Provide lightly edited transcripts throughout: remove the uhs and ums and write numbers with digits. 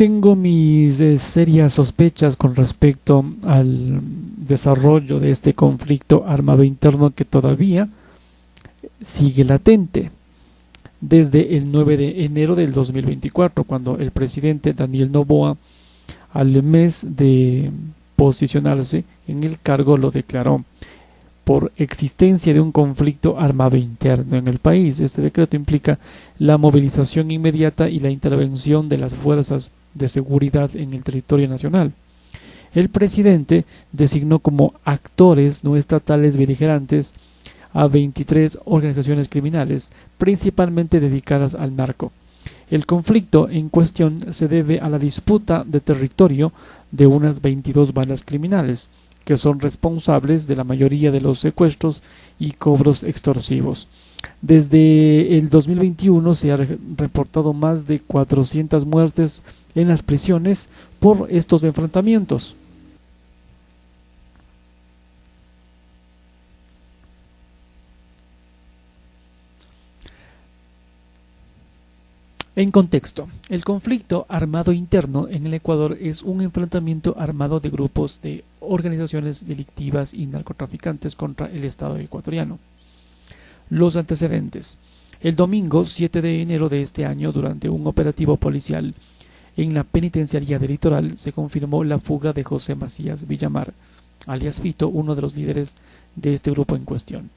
tengo mis serias sospechas con respecto al desarrollo de este conflicto armado interno que todavía sigue latente desde el 9 de enero del 2024, cuando el presidente Daniel Noboa, al mes de posicionarse en el cargo, lo declaró por existencia de un conflicto armado interno en el país. Este decreto implica la movilización inmediata y la intervención de las fuerzas de seguridad en el territorio nacional. El presidente designó como actores no estatales beligerantes a 23 organizaciones criminales, principalmente dedicadas al narco. El conflicto en cuestión se debe a la disputa de territorio de unas 22 bandas criminales, que son responsables de la mayoría de los secuestros y cobros extorsivos. Desde el 2021 se han reportado más de 400 muertes en las prisiones por estos enfrentamientos. En contexto, el conflicto armado interno en el Ecuador es un enfrentamiento armado de grupos de organizaciones delictivas y narcotraficantes contra el Estado ecuatoriano. Los antecedentes. El domingo 7 de enero de este año, durante un operativo policial en la penitenciaría del Litoral, se confirmó la fuga de José Macías Villamar, alias Fito, uno de los líderes de este grupo en cuestión.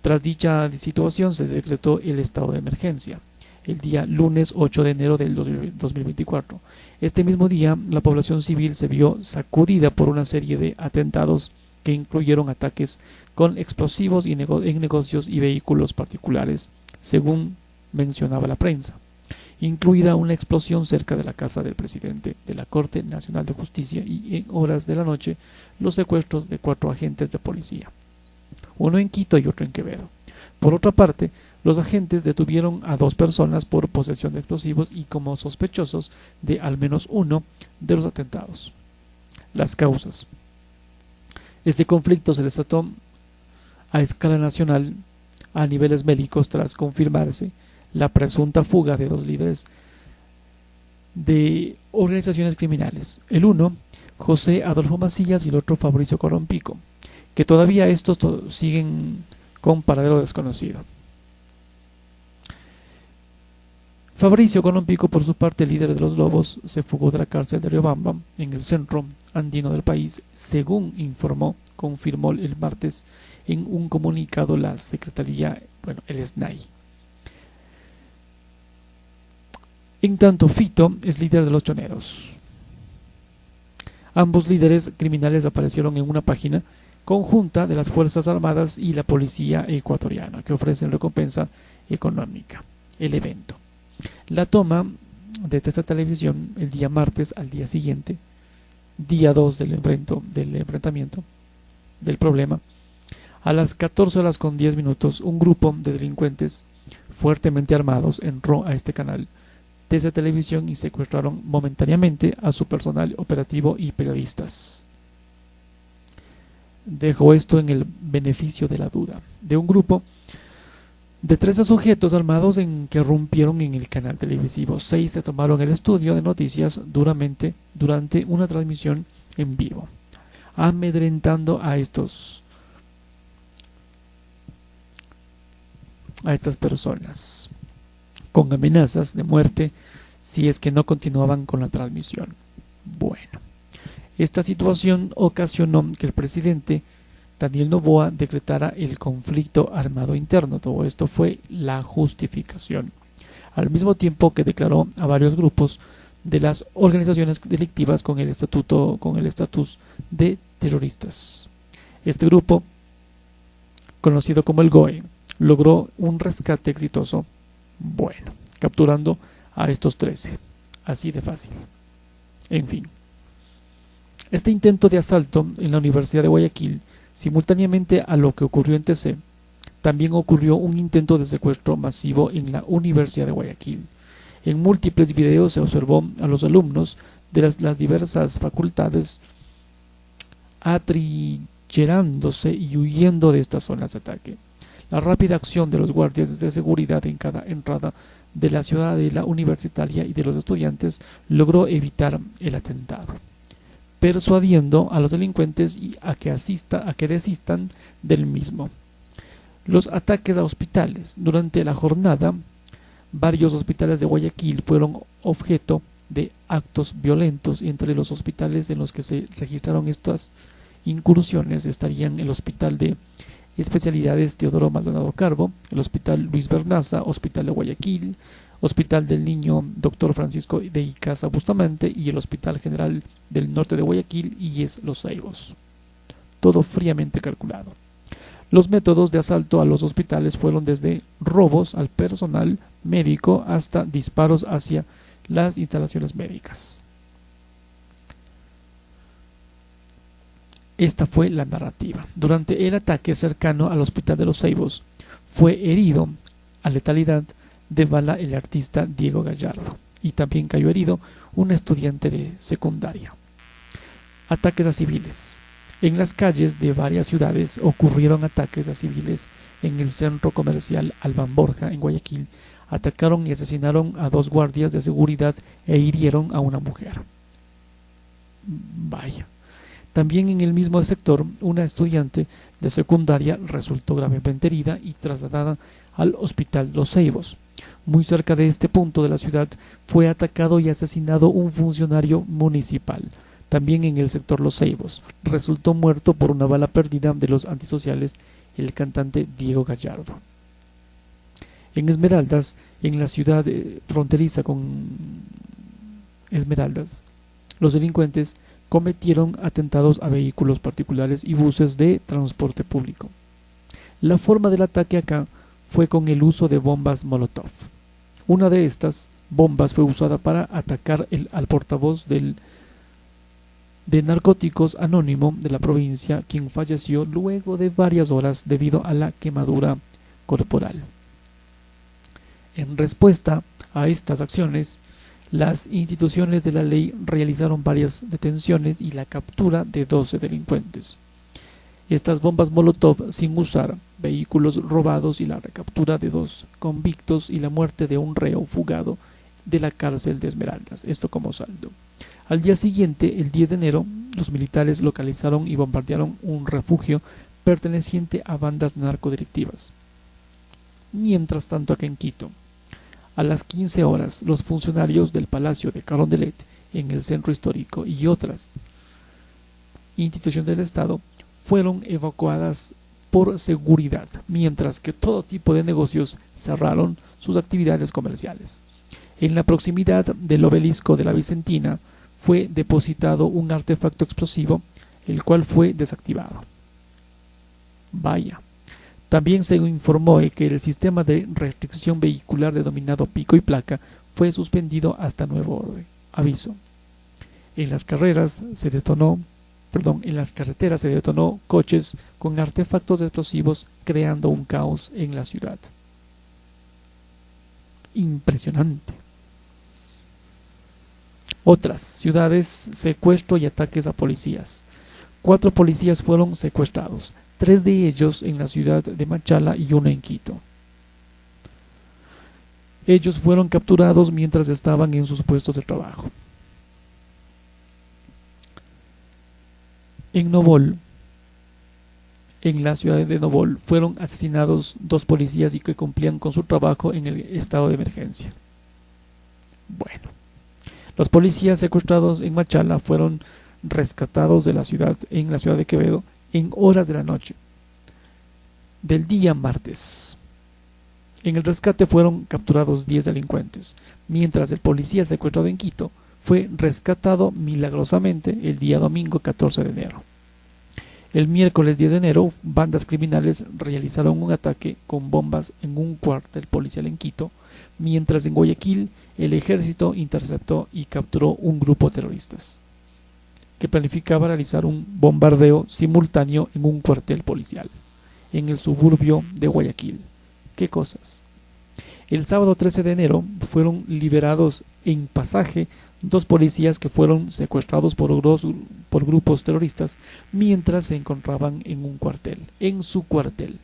Tras dicha situación se decretó el estado de emergencia el día lunes 8 de enero del 2024. Este mismo día, la población civil se vio sacudida por una serie de atentados que incluyeron ataques con explosivos en negocios y vehículos particulares, según mencionaba la prensa, incluida una explosión cerca de la casa del presidente de la Corte Nacional de Justicia y en horas de la noche los secuestros de 4 agentes de policía, uno en Quito y otro en Quevedo. Por otra parte, los agentes detuvieron a 2 personas por posesión de explosivos y como sospechosos de al menos uno de los atentados. Las causas. Este conflicto se desató a escala nacional a niveles bélicos tras confirmarse la presunta fuga de 2 líderes de organizaciones criminales. El uno, José Adolfo Macías, y el otro, Fabricio Corompico, que todavía estos siguen con paradero desconocido. Fabricio Corompico, por su parte, líder de los Lobos, se fugó de la cárcel de Riobamba, en el centro andino del país, según confirmó el martes en un comunicado la Secretaría, el SNAI. En tanto, Fito es líder de los Choneros. Ambos líderes criminales aparecieron en una página conjunta de las Fuerzas Armadas y la Policía Ecuatoriana, que ofrecen recompensa económica. El evento. La toma de esta televisión el día martes al día siguiente, día 2 del enfrentamiento, del problema, a las 14 horas con 10 minutos, un grupo de delincuentes fuertemente armados entró a este canal de esa televisión y secuestraron momentáneamente a su personal operativo y periodistas. Dejo esto en el beneficio de la duda. De un grupo de 13 sujetos armados que irrumpieron en el canal televisivo, 6 se tomaron el estudio de noticias durante una transmisión en vivo, amedrentando a estas personas con amenazas de muerte si es que no continuaban con la transmisión. Bueno, esta situación ocasionó que el presidente Daniel Noboa decretara el conflicto armado interno. Todo esto fue la justificación, al mismo tiempo que declaró a varios grupos de las organizaciones delictivas con el estatus de terroristas. Este grupo, conocido como el GOE, logró un rescate exitoso, capturando a estos 13, así de fácil. En fin, este intento de asalto en la Universidad de Guayaquil, simultáneamente a lo que ocurrió en TC, también ocurrió un intento de secuestro masivo en la Universidad de Guayaquil. En múltiples videos se observó a los alumnos de las diversas facultades atrincherándose y huyendo de estas zonas de ataque. La rápida acción de los guardias de seguridad en cada entrada de la ciudadela universitaria y de los estudiantes, logró evitar el atentado, persuadiendo a los delincuentes a que desistan del mismo. Los ataques a hospitales. Durante la jornada, varios hospitales de Guayaquil fueron objeto de actos violentos. Entre los hospitales en los que se registraron estas incursiones estarían el Hospital de Especialidades Teodoro Maldonado Carbo, el Hospital Luis Bernaza, Hospital de Guayaquil, Hospital del Niño Dr. Francisco de Icaza Bustamante y el Hospital General del Norte de Guayaquil y Los Ceibos. Todo fríamente calculado. Los métodos de asalto a los hospitales fueron desde robos al personal médico hasta disparos hacia las instalaciones médicas. Esta fue la narrativa. Durante el ataque cercano al Hospital de Los Ceibos, fue herido a letalidad de bala el artista Diego Gallardo y también cayó herido un estudiante de secundaria. Ataques a civiles. En las calles de varias ciudades ocurrieron ataques a civiles. En el centro comercial Albán Borja, en Guayaquil, atacaron y asesinaron a 2 guardias de seguridad e hirieron a una mujer. Vaya. También en el mismo sector, una estudiante de secundaria resultó gravemente herida y trasladada al Hospital Los Ceibos. Muy cerca de este punto de la ciudad fue atacado y asesinado un funcionario municipal. También en el sector Los Ceibos resultó muerto por una bala perdida de los antisociales el cantante Diego Gallardo. En Esmeraldas, en la ciudad fronteriza con Esmeraldas, los delincuentes cometieron atentados a vehículos particulares y buses de transporte público. La forma del ataque acá fue con el uso de bombas Molotov. Una de estas bombas fue usada para atacar al portavoz de Narcóticos Anónimo de la provincia, quien falleció luego de varias horas debido a la quemadura corporal. En respuesta a estas acciones, las instituciones de la ley realizaron varias detenciones y la captura de 12 delincuentes. Estas bombas Molotov sin usar, vehículos robados y la recaptura de 2 convictos y la muerte de un reo fugado de la cárcel de Esmeraldas, esto como saldo. Al día siguiente, el 10 de enero, los militares localizaron y bombardearon un refugio perteneciente a bandas narcodelictivas. Mientras tanto, acá en Quito, a las 15 horas, los funcionarios del Palacio de Carondelet, en el centro histórico, y otras instituciones del Estado fueron evacuadas por seguridad, mientras que todo tipo de negocios cerraron sus actividades comerciales. En la proximidad del obelisco de la Vicentina fue depositado un artefacto explosivo, el cual fue desactivado. Vaya. También se informó que el sistema de restricción vehicular denominado pico y placa fue suspendido hasta nuevo aviso. En las carreteras se detonó coches con artefactos explosivos, creando un caos en la ciudad. Impresionante. Otras ciudades, secuestro y ataques a policías. 4 policías fueron secuestrados, 3 de ellos en la ciudad de Machala y 1 en Quito. Ellos fueron capturados mientras estaban en sus puestos de trabajo. En Novol, en la ciudad de Novol, fueron asesinados 2 policías y que cumplían con su trabajo en el estado de emergencia. Bueno, los policías secuestrados en Machala fueron rescatados de la ciudad, en la ciudad de Quevedo, en horas de la noche del día martes. En el rescate fueron capturados 10 delincuentes, mientras el policía secuestrado en Quito fue rescatado milagrosamente el día domingo 14 de enero. El miércoles 10 de enero, bandas criminales realizaron un ataque con bombas en un cuartel policial en Quito, mientras en Guayaquil el ejército interceptó y capturó un grupo de terroristas que planificaba realizar un bombardeo simultáneo en un cuartel policial en el suburbio de Guayaquil. ¿Qué cosas? El sábado 13 de enero fueron liberados en Pasaje 2 policías que fueron secuestrados por grupos terroristas mientras se encontraban en un cuartel, en su cuartel.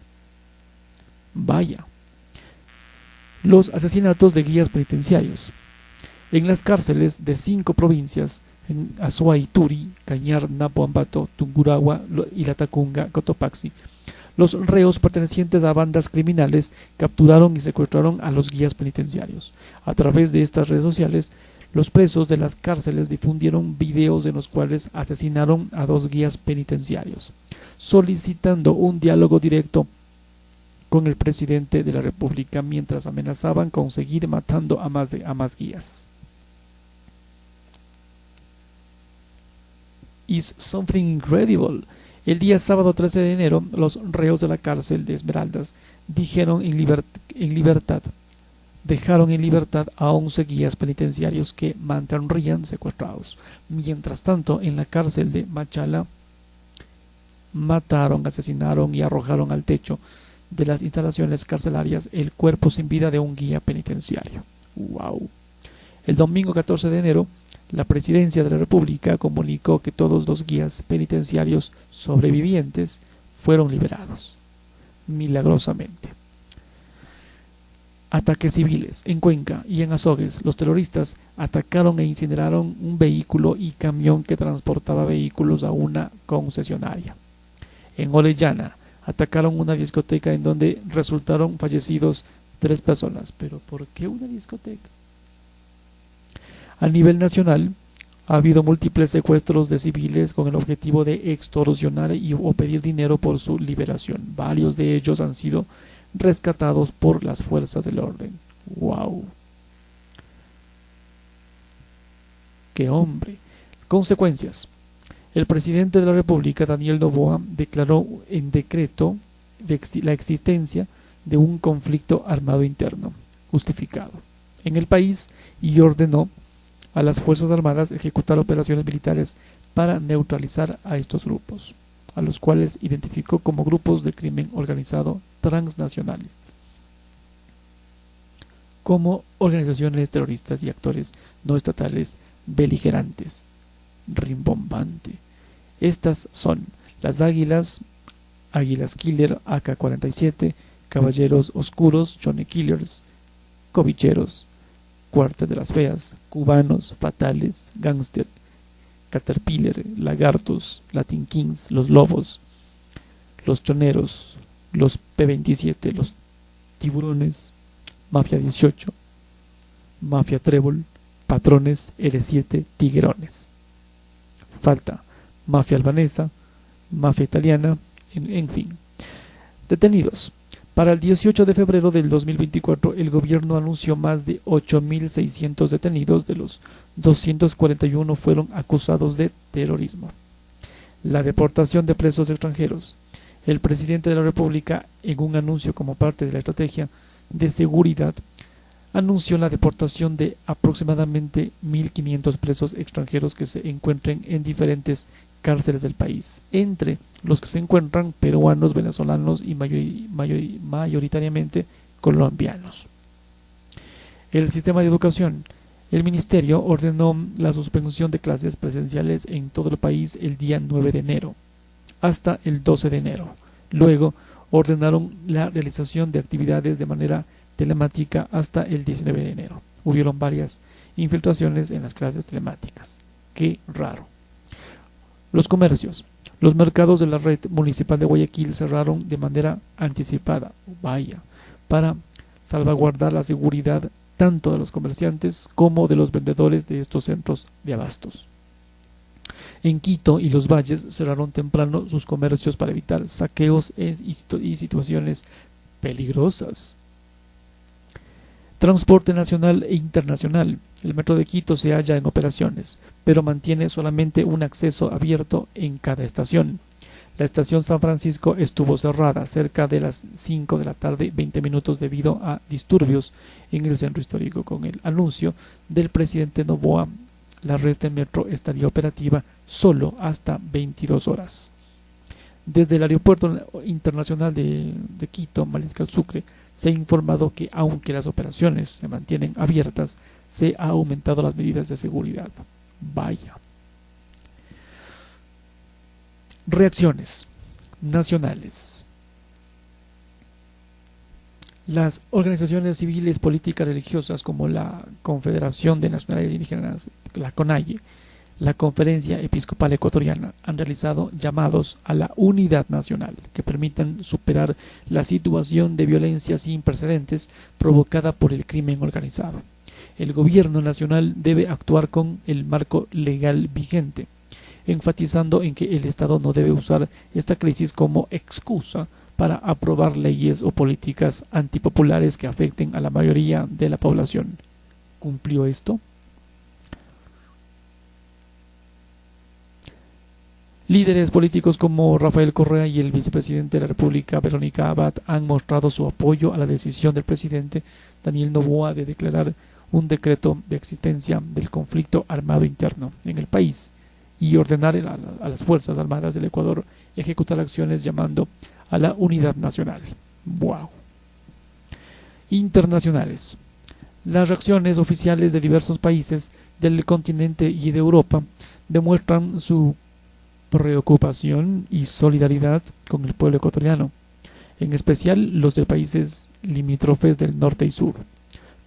Vaya. Los asesinatos de guías penitenciarios. En las cárceles de 5 provincias, en Azuay, Turi, Cañar, Napo, Ambato, Tungurahua y Latacunga, Cotopaxi, los reos pertenecientes a bandas criminales capturaron y secuestraron a los guías penitenciarios. A través de estas redes sociales, los presos de las cárceles difundieron videos en los cuales asesinaron a 2 guías penitenciarios, solicitando un diálogo directo con el presidente de la República mientras amenazaban con seguir matando a más guías. Is something incredible. El día sábado 13 de enero, los reos de la cárcel de Esmeraldas dejaron en libertad a 11 guías penitenciarios que mantendrían secuestrados. Mientras tanto, en la cárcel de Machala, mataron, asesinaron y arrojaron al techo de las instalaciones carcelarias el cuerpo sin vida de un guía penitenciario. ¡Wow! El domingo 14 de enero, la Presidencia de la República comunicó que todos los guías penitenciarios sobrevivientes fueron liberados, milagrosamente. Ataques civiles. En Cuenca y en Azogues, los terroristas atacaron e incineraron un vehículo y camión que transportaba vehículos a una concesionaria. En Orellana, atacaron una discoteca en donde resultaron fallecidos 3 personas. ¿Pero por qué una discoteca? A nivel nacional, ha habido múltiples secuestros de civiles con el objetivo de extorsionar o pedir dinero por su liberación. Varios de ellos han sido rescatados por las fuerzas del orden. ¡Wow! ¡Qué hombre! Consecuencias. El presidente de la República, Daniel Noboa, declaró en decreto la existencia de un conflicto armado interno, justificado, en el país y ordenó a las Fuerzas Armadas ejecutar operaciones militares para neutralizar a estos grupos, a los cuales identificó como grupos de crimen organizado transnacional, como organizaciones terroristas y actores no estatales beligerantes. Rimbombante. Estas son las Águilas Killer, AK-47, Caballeros Oscuros, Johnny Killers, Cobicheros, Cuartel de las Feas, Cubanos, Fatales, Gangster, Caterpillar, Lagartos, Latin Kings, Los Lobos, Los Choneros, los P-27, los Tiburones, Mafia 18, Mafia Trébol, Patrones, L7, Tiguerones. Falta Mafia Albanesa, Mafia Italiana, en fin. Detenidos. Para el 18 de febrero del 2024, el gobierno anunció más de 8.600 detenidos, de los 241 fueron acusados de terrorismo. La deportación de presos extranjeros. El presidente de la República, en un anuncio como parte de la estrategia de seguridad, anunció la deportación de aproximadamente 1.500 presos extranjeros que se encuentren en diferentes cárceles del país, entre los que se encuentran peruanos, venezolanos y mayoritariamente colombianos. El sistema de educación. El ministerio ordenó la suspensión de clases presenciales en todo el país el día 9 de enero hasta el 12 de enero. Luego ordenaron la realización de actividades de manera telemática hasta el 19 de enero. Hubieron varias infiltraciones en las clases telemáticas. ¡Qué raro! Los comercios. Los mercados de la red municipal de Guayaquil cerraron de manera anticipada, para salvaguardar la seguridad tanto de los comerciantes como de los vendedores de estos centros de abastos. En Quito y los valles cerraron temprano sus comercios para evitar saqueos y situaciones peligrosas. Transporte nacional e internacional. El metro de Quito se halla en operaciones, pero mantiene solamente un acceso abierto en cada estación. La estación San Francisco estuvo cerrada cerca de las 5 de la tarde 20 minutos debido a disturbios en el centro histórico. Con el anuncio del presidente Noboa, la red de metro estaría operativa solo hasta 22 horas. Desde el aeropuerto internacional de Quito, Mariscal Sucre, se ha informado que aunque las operaciones se mantienen abiertas, se han aumentado las medidas de seguridad. Vaya. Reacciones nacionales. Las organizaciones civiles, políticas, religiosas como la Confederación de Nacionalidades Indígenas, la CONAIE, la Conferencia Episcopal Ecuatoriana, han realizado llamados a la unidad nacional que permitan superar la situación de violencia sin precedentes provocada por el crimen organizado. El gobierno nacional debe actuar con el marco legal vigente, enfatizando en que el Estado no debe usar esta crisis como excusa para aprobar leyes o políticas antipopulares que afecten a la mayoría de la población. ¿Cumplió esto? Líderes políticos como Rafael Correa y el vicepresidente de la República, Verónica Abad, han mostrado su apoyo a la decisión del presidente Daniel Noboa de declarar un decreto de existencia del conflicto armado interno en el país y ordenar a las Fuerzas Armadas del Ecuador ejecutar acciones llamando a la unidad nacional. ¡Wow! Internacionales. Las reacciones oficiales de diversos países del continente y de Europa demuestran su preocupación y solidaridad con el pueblo ecuatoriano, en especial los de países limítrofes del norte y sur,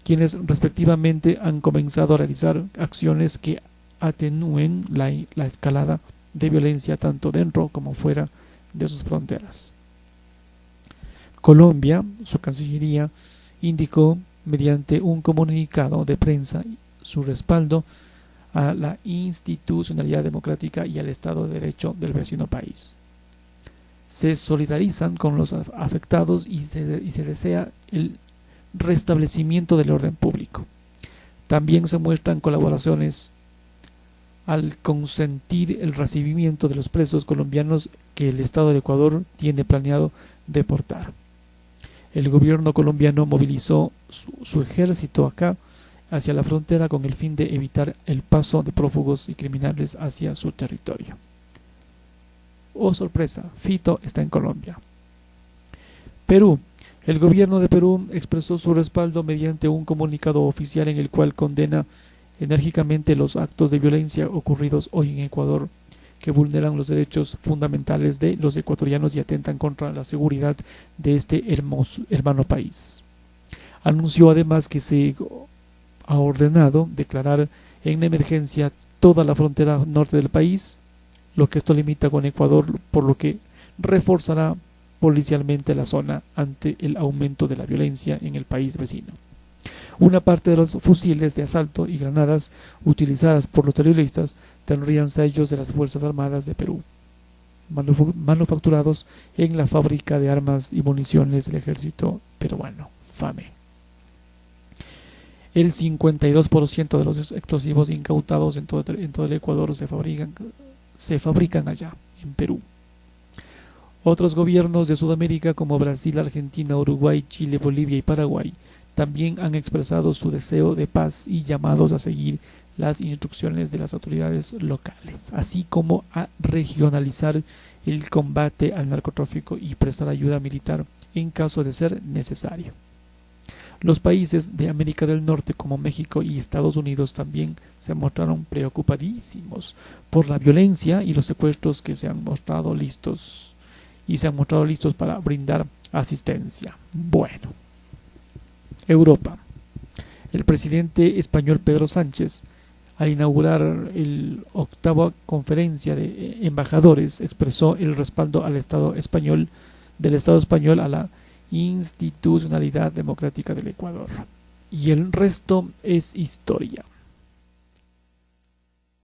quienes respectivamente han comenzado a realizar acciones que atenúen la escalada de violencia tanto dentro como fuera de sus fronteras. Colombia, su Cancillería, indicó mediante un comunicado de prensa su respaldo a la institucionalidad democrática y al Estado de Derecho del vecino país. Se solidarizan con los afectados y se desea el restablecimiento del orden público. También se muestran colaboraciones al consentir el recibimiento de los presos colombianos que el Estado de Ecuador tiene planeado deportar. El gobierno colombiano movilizó su ejército acá hacia la frontera con el fin de evitar el paso de prófugos y criminales hacia su territorio. Oh sorpresa, Fito está en Colombia. Perú. El gobierno de Perú expresó su respaldo mediante un comunicado oficial en el cual condena enérgicamente los actos de violencia ocurridos hoy en Ecuador, que vulneran los derechos fundamentales de los ecuatorianos y atentan contra la seguridad de este hermano país. Anunció además que se ha ordenado declarar en emergencia toda la frontera norte del país, lo que esto limita con Ecuador, por lo que reforzará policialmente la zona ante el aumento de la violencia en el país vecino. Una parte de los fusiles de asalto y granadas utilizadas por los terroristas tendrían sellos de las Fuerzas Armadas de Perú, manufacturados en la fábrica de armas y municiones del ejército peruano, FAME. El 52% de los explosivos incautados en todo el Ecuador se fabrican allá, en Perú. Otros gobiernos de Sudamérica como Brasil, Argentina, Uruguay, Chile, Bolivia y Paraguay también han expresado su deseo de paz y llamados a seguir las instrucciones de las autoridades locales, así como a regionalizar el combate al narcotráfico y prestar ayuda militar en caso de ser necesario. Los países de América del Norte como México y Estados Unidos también se mostraron preocupadísimos por la violencia y los secuestros que se han mostrado listos para brindar asistencia. Bueno, Europa. El presidente español Pedro Sánchez, al inaugurar la 8ª conferencia de embajadores, expresó el respaldo del Estado español a la institucionalidad democrática del Ecuador. Y el resto es historia.